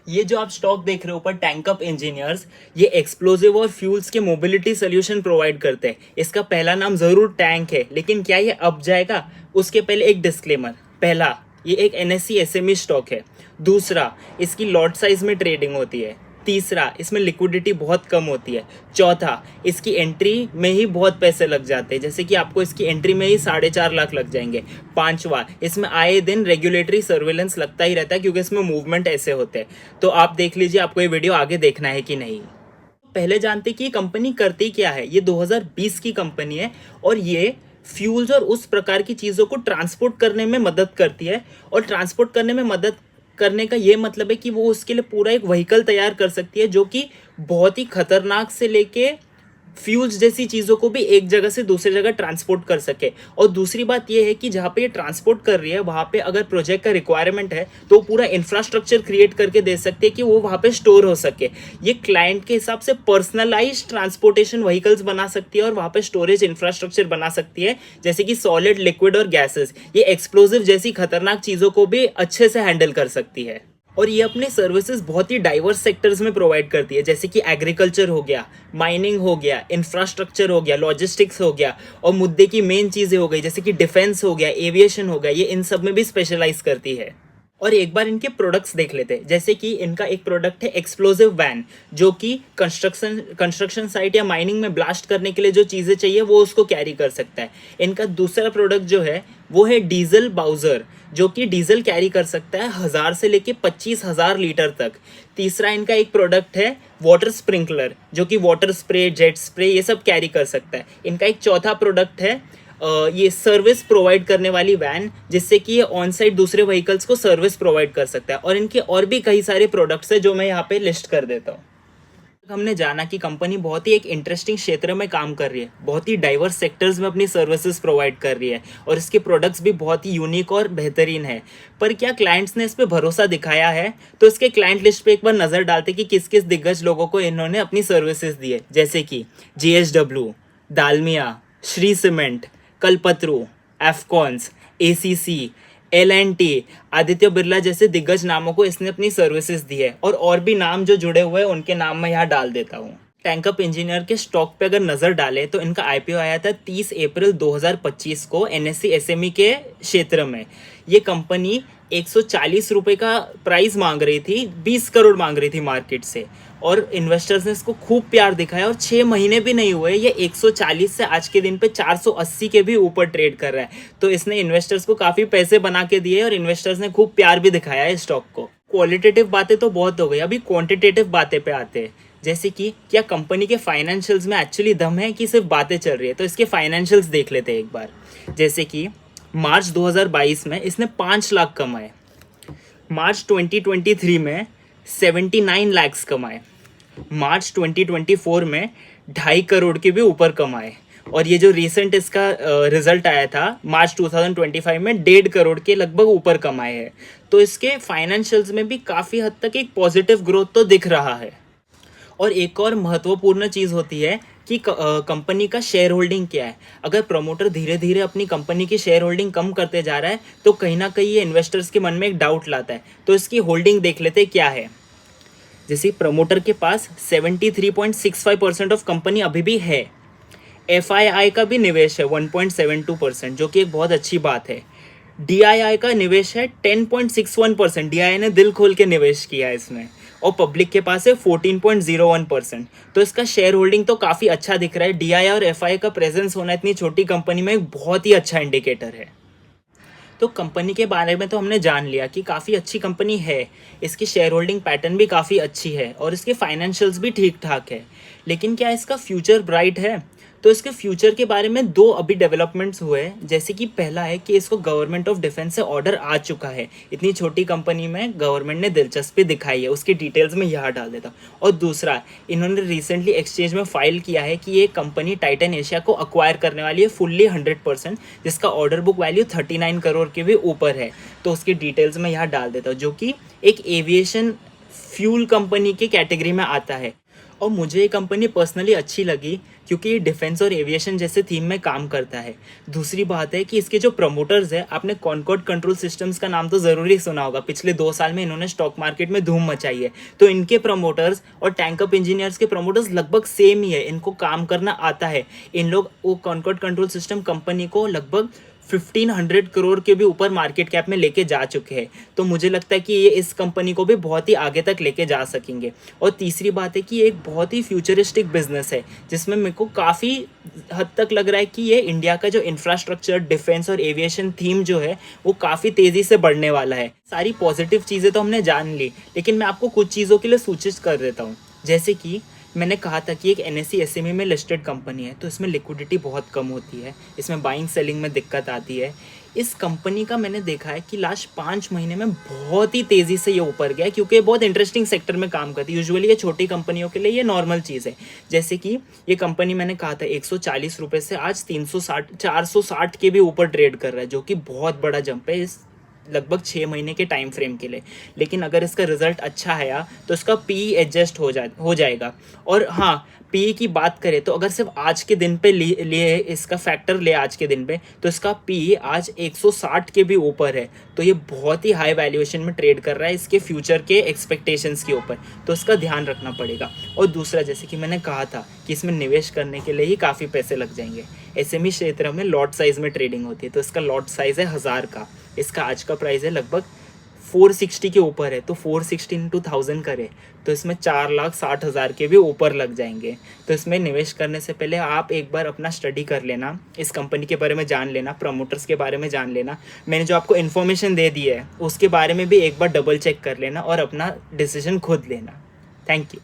ये जो आप स्टॉक देख रहे हो ऊपर, टैंकअप इंजीनियर्स, ये एक्सप्लोजिव और फ्यूल्स के मोबिलिटी सोल्यूशन प्रोवाइड करते हैं। इसका पहला नाम जरूर टैंक है, लेकिन क्या ये अब जाएगा उसके पहले एक डिस्क्लेमर। पहला, ये एक एनएससी एसएमई स्टॉक है। दूसरा, इसकी लॉट साइज में ट्रेडिंग होती है। तीसरा, इसमें लिक्विडिटी बहुत कम होती है। चौथा, इसकी एंट्री में ही बहुत पैसे लग जाते हैं, जैसे कि आपको इसकी एंट्री में ही 4.5 लाख लग जाएंगे। पांचवा, इसमें आए दिन रेगुलेटरी सर्वेलेंस लगता ही रहता है, क्योंकि इसमें मूवमेंट ऐसे होते हैं। तो आप देख लीजिए आपको ये वीडियो आगे देखना है कि नहीं। पहले जानते कि ये कंपनी करती क्या है। ये 2020 की कंपनी है और ये फ्यूल्स और उस प्रकार की चीज़ों को ट्रांसपोर्ट करने में मदद करती है। और ट्रांसपोर्ट करने में मदद करने का ये मतलब है कि वो उसके लिए पूरा एक व्हीकल तैयार कर सकती है, जो कि बहुत ही खतरनाक से लेके फ्यूल्स जैसी चीज़ों को भी एक जगह से दूसरी जगह ट्रांसपोर्ट कर सके। और दूसरी बात यह है कि जहाँ पे ये ट्रांसपोर्ट कर रही है वहाँ पे अगर प्रोजेक्ट का रिक्वायरमेंट है तो पूरा इंफ्रास्ट्रक्चर क्रिएट करके दे सकते हैं कि वो वहाँ पे स्टोर हो सके। ये क्लाइंट के हिसाब से पर्सनलाइज्ड ट्रांसपोर्टेशन व्हीकल्स बना सकती है और वहाँ पे स्टोरेज इंफ्रास्ट्रक्चर बना सकती है, जैसे कि सॉलिड, लिक्विड और गैसेस। ये एक्सप्लोजिव जैसी खतरनाक चीज़ों को भी अच्छे से हैंडल कर सकती है। और ये अपने सर्विसेज बहुत ही डाइवर्स सेक्टर्स में प्रोवाइड करती है, जैसे कि एग्रीकल्चर हो गया, माइनिंग हो गया, इंफ्रास्ट्रक्चर हो गया, लॉजिस्टिक्स हो गया, और मुद्दे की मेन चीज़ें हो गई जैसे कि डिफेंस हो गया, एविएशन हो गया। ये इन सब में भी स्पेशलाइज करती है। और एक बार इनके प्रोडक्ट्स देख लेते हैं, जैसे कि इनका एक प्रोडक्ट है एक्सप्लोजिव वैन, जो कि कंस्ट्रक्शन साइट या माइनिंग में ब्लास्ट करने के लिए जो चीज़ें चाहिए वो उसको कैरी कर सकता है। इनका दूसरा प्रोडक्ट जो है वो है डीजल बाउजर, जो कि डीजल कैरी कर सकता है 1000 से लेके 25,000 लीटर तक। तीसरा इनका एक प्रोडक्ट है वाटर स्प्रिंकलर, जो कि वाटर स्प्रे, जेट स्प्रे ये सब कैरी कर सकता है। इनका एक चौथा प्रोडक्ट है ये सर्विस प्रोवाइड करने वाली वैन, जिससे कि ये ऑन साइट दूसरे व्हीकल्स को सर्विस प्रोवाइड कर सकता है। और इनके और भी कई सारे प्रोडक्ट्स हैं जो मैं यहाँ पे लिस्ट कर देता हूँ। हमने जाना कि कंपनी बहुत ही एक इंटरेस्टिंग क्षेत्र में काम कर रही है, बहुत ही डाइवर्स सेक्टर्स में अपनी सर्विसेज प्रोवाइड कर रही है और इसके प्रोडक्ट्स भी बहुत ही यूनिक और बेहतरीन है। पर क्या क्लाइंट्स ने इस पे भरोसा दिखाया है? तो इसके क्लाइंट लिस्ट पे एक बार नज़र डालते कि किस किस दिग्गज लोगों को इन्होंने अपनी सर्विसेज दी है, जैसे कि JSW, Dalmia, Shree cement, Kalpataru, Afcons, ACC, L&T, Aditya Birla जैसे दिग्गज नामों को इसने अपनी सर्विसेज दी है। और भी नाम जो जुड़े हुए हैं उनके नाम मैं यहाँ डाल देता हूँ। टैंकअप इंजीनियर के स्टॉक पे अगर नज़र डालें तो इनका IPO आया था 30 अप्रैल 2025 को NSE SME के क्षेत्र में। ये कंपनी 140 रुपये का प्राइस मांग रही थी, 20 करोड़ मांग रही थी मार्केट से, और इन्वेस्टर्स ने इसको खूब प्यार दिखाया और 6 महीने भी नहीं हुए ये 140 से आज के दिन पे 480 के भी ऊपर ट्रेड कर रहा है। तो इसने इन्वेस्टर्स को काफ़ी पैसे बना के दिए और इन्वेस्टर्स ने खूब प्यार भी दिखाया है स्टॉक को। क्वालिटेटिव बातें तो बहुत हो गई, अभी क्वांटिटेटिव बातें पे आते हैं, जैसे कि क्या कंपनी के फाइनेंशियल्स में एक्चुअली दम है कि सिर्फ बातें चल रही है। तो इसके फाइनेंशियल्स देख लेते हैं एक बार। जैसे कि मार्च 2022 में इसने 5 लाख कमाए, मार्च 2023 में 79 लाख कमाए, मार्च 2024 में 2.5 करोड़ के भी ऊपर कमाए, और ये जो रिसेंट इसका रिजल्ट आया था मार्च 2025 में 1.5 करोड़ के लगभग ऊपर कमाए हैं। तो इसके फाइनेंशियल्स में भी काफ़ी हद तक एक पॉजिटिव ग्रोथ तो दिख रहा है। और एक और महत्वपूर्ण चीज़ होती है कि कंपनी का शेयर होल्डिंग क्या है। अगर प्रमोटर धीरे धीरे अपनी कंपनी की शेयर होल्डिंग कम करते जा रहा है तो कहीं ना कहीं ये इन्वेस्टर्स के मन में एक डाउट लाता है। तो इसकी होल्डिंग देख लेते क्या है। जैसे प्रमोटर के पास 73.65% ऑफ कंपनी अभी भी है। FII का भी निवेश है 1.72%, जो कि एक बहुत अच्छी बात है। DII का निवेश है 10.61%, DII ने दिल खोल के निवेश किया है इसमें। और पब्लिक के पास है 14.01%। तो इसका शेयर होल्डिंग तो काफ़ी अच्छा दिख रहा है। DII और FI का प्रेजेंस होना इतनी छोटी कंपनी में एक बहुत ही अच्छा इंडिकेटर है। तो कंपनी के बारे में तो हमने जान लिया कि काफ़ी अच्छी कंपनी है, इसकी शेयर होल्डिंग पैटर्न भी काफ़ी अच्छी है और इसके फाइनेंशियल्स भी ठीक ठाक है। लेकिन क्या इसका फ्यूचर ब्राइट है? तो इसके फ्यूचर के बारे में 2 अभी डेवलपमेंट्स हुए हैं। जैसे कि पहला है कि इसको गवर्नमेंट ऑफ डिफेंस से ऑर्डर आ चुका है। इतनी छोटी कंपनी में गवर्नमेंट ने दिलचस्पी दिखाई है, उसकी डिटेल्स में यहाँ डाल देता हूँ। और दूसरा, इन्होंने रिसेंटली एक्सचेंज में फाइल किया है कि ये कंपनी टाइटन एशिया को अक्वायर करने वाली है फुल्ली 100%, जिसका ऑर्डर बुक वैल्यू 39 करोड़ के भी ऊपर है। तो उसकी डिटेल्स में यहाँ डाल देता हूँ, जो कि एक एविएशन फ्यूल कंपनी की कैटेगरी में आता है। और मुझे ये कंपनी पर्सनली अच्छी लगी क्योंकि ये डिफेंस और एविएशन जैसे थीम में काम करता है। दूसरी बात है कि इसके जो प्रमोटर्स है, आपने कॉनकॉर्ड कंट्रोल सिस्टम्स का नाम तो ज़रूर ही सुना होगा, पिछले 2 साल में इन्होंने स्टॉक मार्केट में धूम मचाई है। तो इनके प्रमोटर्स और टैंकअप इंजीनियर्स के प्रमोटर्स लगभग सेम ही है, इनको काम करना आता है। इन लोग वो कॉनकॉर्ड कंट्रोल सिस्टम कंपनी को लगभग 1500 करोड़ के भी ऊपर मार्केट कैप में लेके जा चुके हैं। तो मुझे लगता है कि ये इस कंपनी को भी बहुत ही आगे तक लेके जा सकेंगे। और तीसरी बात है कि ये एक बहुत ही फ्यूचरिस्टिक बिजनेस है, जिसमें मेरे को काफ़ी हद तक लग रहा है कि ये इंडिया का जो इंफ्रास्ट्रक्चर, डिफेंस और एविएशन थीम जो है वो काफ़ी तेज़ी से बढ़ने वाला है। सारी पॉजिटिव चीज़ें तो हमने जान ली, लेकिन मैं आपको कुछ चीज़ों के लिए सूचित कर देता हूँ। जैसे कि मैंने कहा था कि एक NSE SME में लिस्टेड कंपनी है, तो इसमें लिक्विडिटी बहुत कम होती है, इसमें बाइंग सेलिंग में दिक्कत आती है। इस कंपनी का मैंने देखा है कि लास्ट 5 महीने में बहुत ही तेज़ी से ये ऊपर गया है, क्योंकि ये बहुत इंटरेस्टिंग सेक्टर में काम करती है। यूजुअली ये छोटी कंपनियों के लिए ये नॉर्मल चीज़ है। जैसे कि ये कंपनी मैंने कहा था 140 रुपये से आज 460 के भी ऊपर ट्रेड कर रहा है, जो कि बहुत बड़ा जंप है इस लगभग 6 महीने के टाइम फ्रेम के लिए। लेकिन अगर इसका रिजल्ट अच्छा है तो इसका PE एडजस्ट हो जाएगा। और हाँ, PE की बात करें तो अगर सिर्फ आज के दिन पे लिए इसका फैक्टर ले आज के दिन पे, तो इसका PE आज 160 के भी ऊपर है। तो ये बहुत ही हाई वैल्यूएशन में ट्रेड कर रहा है इसके फ्यूचर के एक्सपेक्टेशंस के ऊपर, तो इसका ध्यान रखना पड़ेगा। और दूसरा, जैसे कि मैंने कहा था कि इसमें निवेश करने के लिए ही काफ़ी पैसे लग जाएंगे। SME क्षेत्र में लॉट साइज़ में ट्रेडिंग होती है, तो इसका लॉट साइज़ है 1000 का। इसका आज का प्राइस है लगभग 460 के ऊपर है, तो 460 इंटू 1000 करे तो इसमें 4,60,000 के भी ऊपर लग जाएंगे। तो इसमें निवेश करने से पहले आप एक बार अपना स्टडी कर लेना, इस कंपनी के बारे में जान लेना, प्रमोटर्स के बारे में जान लेना। मैंने जो आपको इन्फॉर्मेशन दे दी है उसके बारे में भी एक बार डबल चेक कर लेना और अपना डिसीजन खुद लेना। Thank you.